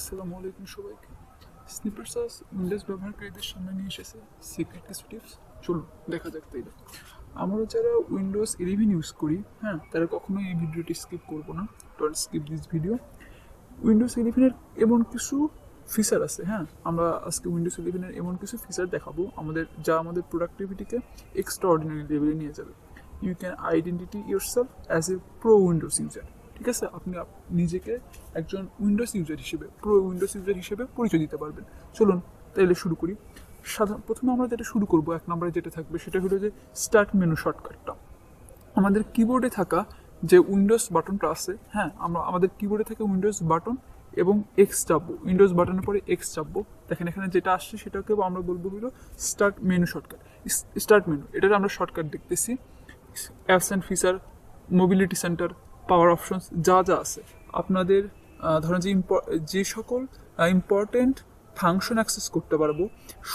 আসসালামু আলাইকুম সবাইকে। স্নিপেটস উইন্ডোজ ব্যবহারকারীদের সামনে নিয়ে এসেছে সিক্রেট কিছু টিপস। চলুন দেখা যাক তাইলে। আমরা যারা উইন্ডোজ 11 ইউজ করি, হ্যাঁ, তারা কখনোই এই ভিডিওটি স্কিপ করবো না। Don't skip this video. Windows 11-এর এমন কিছু ফিচার আছে, হ্যাঁ, আমরা আজকে উইন্ডোজ 11-এর এমন কিছু ফিচার দেখাবো যা আমাদের প্রোডাক্টিভিটিকে এক্সট্রা অর্ডিনারি লেভেলে নিয়ে যাবে। You can identity yourself as a pro Windows user. ঠিক আছে, আপনি নিজেকে একজন উইন্ডোজ ইউজার হিসেবে, প্রো উইন্ডোজ ইউজার হিসেবে পরিচয় দিতে পারবেন। চলুন তাইলে শুরু করি। প্রথমে আমরা যেটা শুরু করবো, এক নম্বরে যেটা থাকবে সেটা হলো যে স্টার্ট মেনু শর্টকাটটা। আমাদের কিবোর্ডে থাকা যে উইন্ডোজ বাটনটা আছে, হ্যাঁ, আমাদের কিবোর্ডে থাকা উইন্ডোজ বাটন এবং এক্স চাপবো, উইন্ডোজ বাটনের পরে এক্স চাপবো। দেখেন এখানে যেটা আসছে সেটাকে আমরা বলবো হলো start menu shortcut. Start menu, এটার আমরা শর্টকাট দেখতেছি। Apps and feature, mobility centre, power options যা যা আছে আপনাদের, ধরেন যে সকল ইম্পর্টেন্ট ফাংশন অ্যাক্সেস করতে পারবো,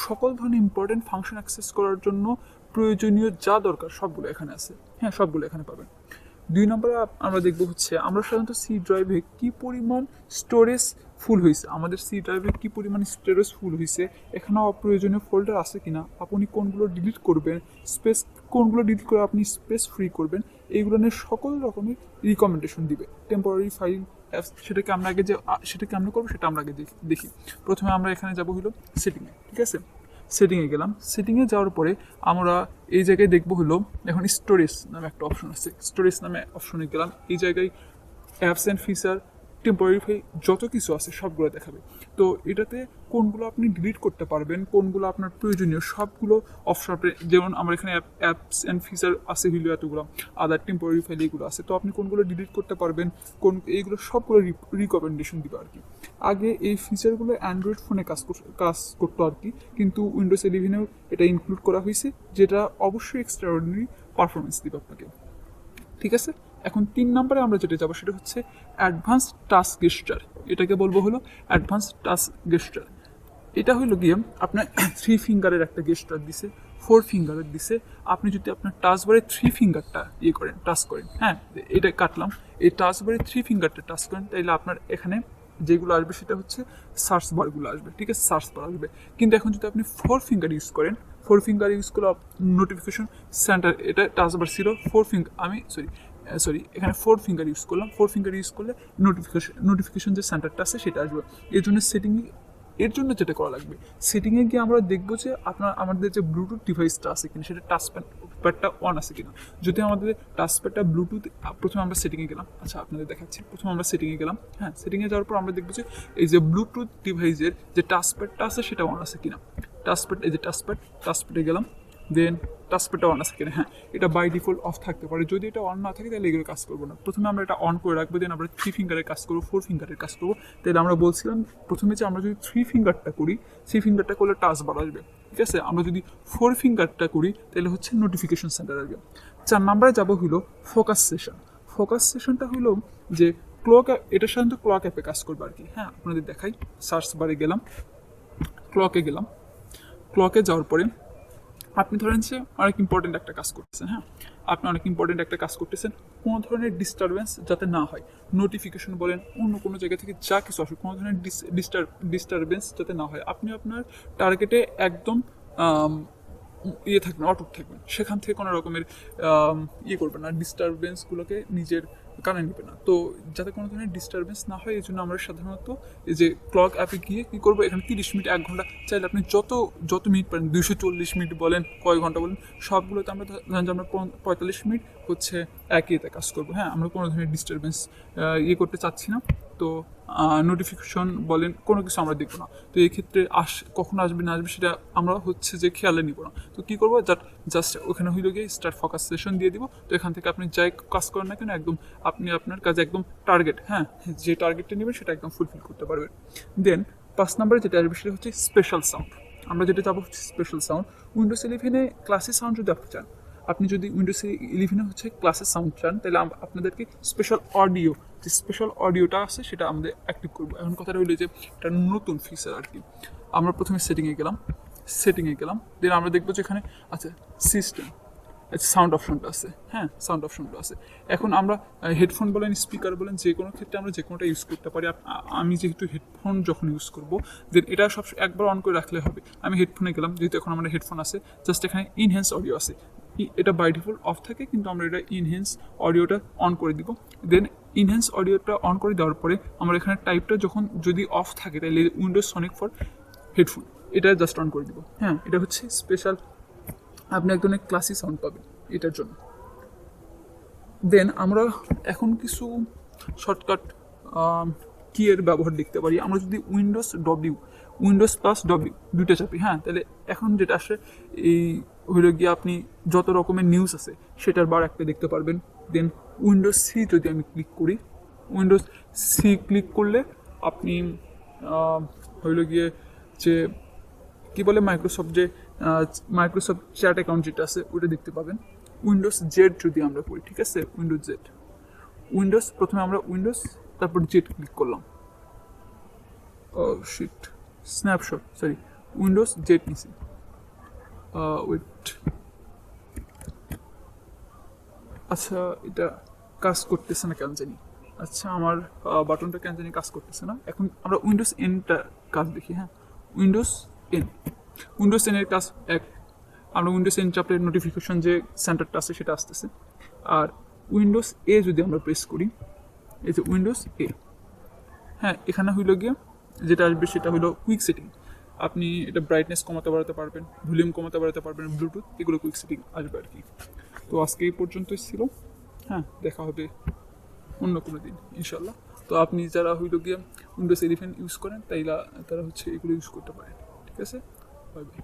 সকল ধরনের ইম্পর্টেন্ট ফাংশন অ্যাক্সেস করার জন্য প্রয়োজনীয় যা দরকার সবগুলো এখানে আছে, হ্যাঁ, সবগুলো এখানে পাবেন। 2 নম্বরে আমরা দেখবো হচ্ছে আমরা সাধারণত সি ড্রাইভে কী পরিমাণ স্টোরেজ ফুল হয়েছে, আমাদের সি ড্রাইভে কী পরিমাণ স্টোরেজ ফুল হয়েছে, এখানে অপ্রয়োজনীয় ফোল্ডার আছে কিনা, আপনি কোনগুলো ডিলিট করবেন, কোনগুলো ডিলিট করে আপনি স্পেস ফ্রি করবেন, এইগুলো নিয়ে সকল রকমের রিকমেন্ডেশন দিবে। টেম্পোরারি ফাইল অ্যাপস, সেটাকে আমরা করবো, সেটা আমরা আগে দেখি। প্রথমে আমরা এখানে যাবো হলো সেটিংয়ে। ঠিক আছে, সেটিংয়ে গেলাম। সেটিংয়ে যাওয়ার পরে আমরা এই জায়গায় দেখবো হলো এখন স্টোরেজ নামে একটা অপশন আছে। স্টোরেজ নামে অপশনে গেলাম, এই জায়গায় apps and feature, temporary file যত কিছু আছে সবগুলো দেখাবে। তো এটাতে কোনগুলো আপনি ডিলিট করতে পারবেন, কোনগুলো আপনার প্রয়োজনীয় সবগুলো অপশন, যেমন আমার এখানে অ্যাপস অ্যান্ড ফিচার আছে হইলো এতগুলো, আদার টেম্পোরারি ফাইল এগুলো আছে। তো আপনি কোনগুলো ডিলিট করতে পারবেন, এইগুলো সবগুলো রিকমেন্ডেশন দিবে আর কি। আগে এই ফিচারগুলো অ্যান্ড্রয়েড ফোনে কাজ করতো আর কি, কিন্তু উইন্ডোজ 11-এও এটা ইনক্লুড করা হয়েছে, যেটা অবশ্যই এক্সট্রা অর্ডিনারি পারফরমেন্স দিবে আপনাকে। ঠিক আছে, এখন 3 নম্বরে আমরা যেটা যাবো সেটা হচ্ছে অ্যাডভান্স টাস্ক গেস্টার। এটাকে বলবো হলো অ্যাডভান্স টাস্ক গেস্টার। এটা হলো গিয়ে আপনার 3 ফিঙ্গারের একটা গেস্টার দিছে, 4 ফিঙ্গারের দিছে। আপনি যদি আপনার টাচ বারে 3 ফিঙ্গারটা টাচ করেন, হ্যাঁ, এটা কাটলাম, এই টাচ বারে 3 ফিঙ্গারটা টাচ করেন, তাইলে আপনার এখানে যেগুলো আসবে সেটা হচ্ছে সার্চ বারগুলো আসবে। ঠিক আছে, সার্চ বার আসবে। কিন্তু এখন যদি আপনি 4 ফিঙ্গার ইউজ করেন, 4 ফিঙ্গার ইউজ করলে নোটিফিকেশন সেন্টার, এটা টাচ বার ছিল 4 ফিঙ্গার, এখানে 4 ফিঙ্গার ইউজ করলাম। 4 ফিঙ্গার ইউজ করলে নোটিফিকেশন যে সেন্টারটা আছে সেটা আসবে। এর জন্য যেটা করা লাগবে, সেটিংয়ে গিয়ে আমরা দেখবো যে আমাদের যে ব্লুটুথ ডিভাইসটা আছে কিনা, সেটা টাচপ্যাডটা অন আছে কিনা। যদি আমাদের টাচপ্যাডটা ব্লুটুথ, প্রথমে আমরা সেটিংয়ে গেলাম, আচ্ছা আপনাদের দেখাচ্ছি। প্রথমে আমরা সেটিংয়ে গেলাম, হ্যাঁ, সেটিংয়ে যাওয়ার পর আমরা দেখবো যে এই যে ব্লুটুথ ডিভাইসের যে টাচপ্যাডটা আছে সেটা অন আছে কিনা। এই যে টাচপ্যাডে গেলাম, দেন টাচপ্যাডটা অন আছে কিনা, হ্যাঁ, এটা বাই ডিফল্ট অফ থাকতে পারে। যদি এটা অন না থাকে তাহলে এগুলো কাজ করবো না। প্রথমে আমরা এটা অন করে রাখবো, দেন আমরা 3 ফিঙ্গারের কাজ করবো, 4 ফিঙ্গারের কাজ করবো। তাহলে আমরা বলছিলাম প্রথমে যে আমরা যদি 3 ফিঙ্গারটা করি, 3 ফিঙ্গারটা করলে টাচ বার আসবে। ঠিক আছে, আমরা যদি 4 ফিঙ্গারটা করি তাহলে হচ্ছে নোটিফিকেশন সেন্টার আসবে। 4 নম্বরে যাবো হলো ফোকাস সেশন। ফোকাস সেশনটা হলো যে এটা সাধারণত ক্লক অ্যাপে কাজ করবে আর কি। হ্যাঁ, আপনাদের দেখাই। সার্চ বারে গেলাম, ক্লকে যাওয়ার পরে আপনি ধরেন যে অনেক ইম্পর্টেন্ট একটা কাজ করতেছেন, হ্যাঁ, কোনো ধরনের ডিস্টারবেন্স যাতে না হয়, নোটিফিকেশন বলেন, অন্য কোনো জায়গা থেকে যা কিছু আসে, কোনো ধরনের ডিস্টারবেন্স যাতে না হয়। আপনি আপনার টার্গেটে একদম থাকবেন, অটুট থাকবেন, সেখান থেকে কোনো রকমের করবেন না, ডিস্টারবেন্সগুলোকে নিজের কানে নেবে না। তো যাতে কোনো ধরনের ডিস্টারবেন্স না হয়, এই জন্য আমরা সাধারণত এই যে ক্লক অ্যাপে গিয়ে কী করবো, এখানে 30 মিনিট, 1 ঘন্টা, চাইলে আপনি যত মিনিট পারেন, 240 মিনিট বলেন, কয় ঘন্টা বলেন, সবগুলোতে আমরা ধরেন যে আমরা 45 মিনিট হচ্ছে একই এতে কাজ করবো। হ্যাঁ, আমরা কোনো ধরনের ডিস্টারবেন্স করতে চাচ্ছি না। তো নোটিফিকেশন বলেন, কোনো কিছু আমরা দেখবো না। তো এই ক্ষেত্রে কখন আসবে না আসবে সেটা আমরা হচ্ছে যে খেয়ালে নিব না। তো কী করবো, জাস্ট ওখানে হইল গিয়ে স্টার্ট ফোকাস সেশন দিয়ে দিব। তো এখান থেকে আপনি যাই কাজ করেন না কেন, একদম আপনি আপনার কাজে একদম টার্গেট, হ্যাঁ, যে টার্গেটটা নেবেন সেটা একদম ফুলফিল করতে পারবেন। দেন 5 নম্বরে যেটা আসবে সেটা হচ্ছে স্পেশাল সাউন্ড। আমরা যেটা যাবো হচ্ছে স্পেশাল সাউন্ড। উইন্ডোজ 11-এ ক্লাসিক সাউন্ড যদি আপনি চান, আপনি যদি উইন্ডোজ 11-এ হচ্ছে ক্লাসের সাউন্ড চান, তাহলে আপনাদেরকে স্পেশাল অডিওটা আছে সেটা আমাদের অ্যাক্টিভ করবো। এখন কথাটা হইলো যে এটা নতুন ফিচার আর কি। আমরা প্রথমে সেটিংয়ে গেলাম, দেন আমরা দেখবো যে এখানে আচ্ছা সাউন্ড অপশনটা আছে, হ্যাঁ সাউন্ড অপশনটা আছে। এখন আমরা হেডফোন বলেন স্পিকার বলেন যে কোনো ক্ষেত্রে আমরা যে কোনোটা ইউজ করতে পারি। আমি যেহেতু হেডফোন যখন ইউজ করবো দেন এটা সব একবার অন করে রাখলে হবে। আমি হেডফোনে গেলাম, যেহেতু এখন আমার হেডফোন আছে, জাস্ট এখানে ইনহ্যান্স অডিও আছে, এটা বাই ডিফল্ট অফ থাকে, কিন্তু আমরা এটা ইনহ্যান্স অডিওটা অন করে দিব। দেন ইনহ্যান্স অডিওটা অন করে দেওয়ার পরে আমরা এখানে টাইপটা যখন যদি অফ থাকে তাহলে উইন্ডোজ সনিক ফর হেডফোন এটা জাস্ট অন করে দিব। হ্যাঁ, এটা হচ্ছে স্পেশাল, আপনি এক ধরনের ক্লাসি সাউন্ড পাবেন এটার জন্য। দেন আমরা এখন কিছু শর্টকাট কি এর ব্যবহার দেখতে পারি। আমরা যদি উইন্ডোজ প্লাস ডব্লিউ দুইটা চাপি, হ্যাঁ, তাহলে এখন যেটা আসে এই হইল গিয়ে আপনি যত রকমের নিউজ আছে সেটার বার একটা দেখতে পারবেন। দেন উইন্ডোজ সি যদি আমি ক্লিক করি, উইন্ডোজ সি ক্লিক করলে আপনি হইল গিয়ে যে কী বলে মাইক্রোসফট চ্যাট অ্যাকাউন্ট যেটা আছে ওইটা দেখতে পাবেন। উইন্ডোজ জেড যদি আমরা করি, ঠিক আছে, উইন্ডোজ প্রথমে আমরা উইন্ডোজ তারপর জেড ক্লিক করলাম, shit snapshot sorry Windows Z নিছি, ওয়েট, আচ্ছা এটা কাজ করতেছে না কেন জানি, আচ্ছা আমার বাটনটা কেন জানি কাজ করতেছে না। এখন আমরা উইন্ডোজ এনটা কাজ দেখি, হ্যাঁ উইন্ডোজ এনের কাজ এক, আমরা উইন্ডোজ এন চাপলে নোটিফিকেশন যে সেন্টারটা আছে সেটা আসতেছে। আর উইন্ডোজ এ যদি আমরা প্রেস করি, এই যে উইন্ডোজ এ, হ্যাঁ এখানে হইল গিয়ে যেটা আসবে সেটা হলো কুইক সেটিং। আপনি এটা ব্রাইটনেস কমাতে বাড়াতে পারবেন, ভলিউম কমাতে বাড়াতে পারবেন, ব্লুটুথ, এগুলো কুইক সেটিং আসবে আর কি। তো আজকে এই পর্যন্তই ছিল, হ্যাঁ দেখা হবে অন্য কোনো দিন ইনশাল্লাহ। তো আপনি যারা হইল গিয়ে উইন্ডোজ 11 ইউজ করেন তারা হচ্ছে এগুলো ইউজ করতে পারেন, ঠিক আছে, বাই বাই।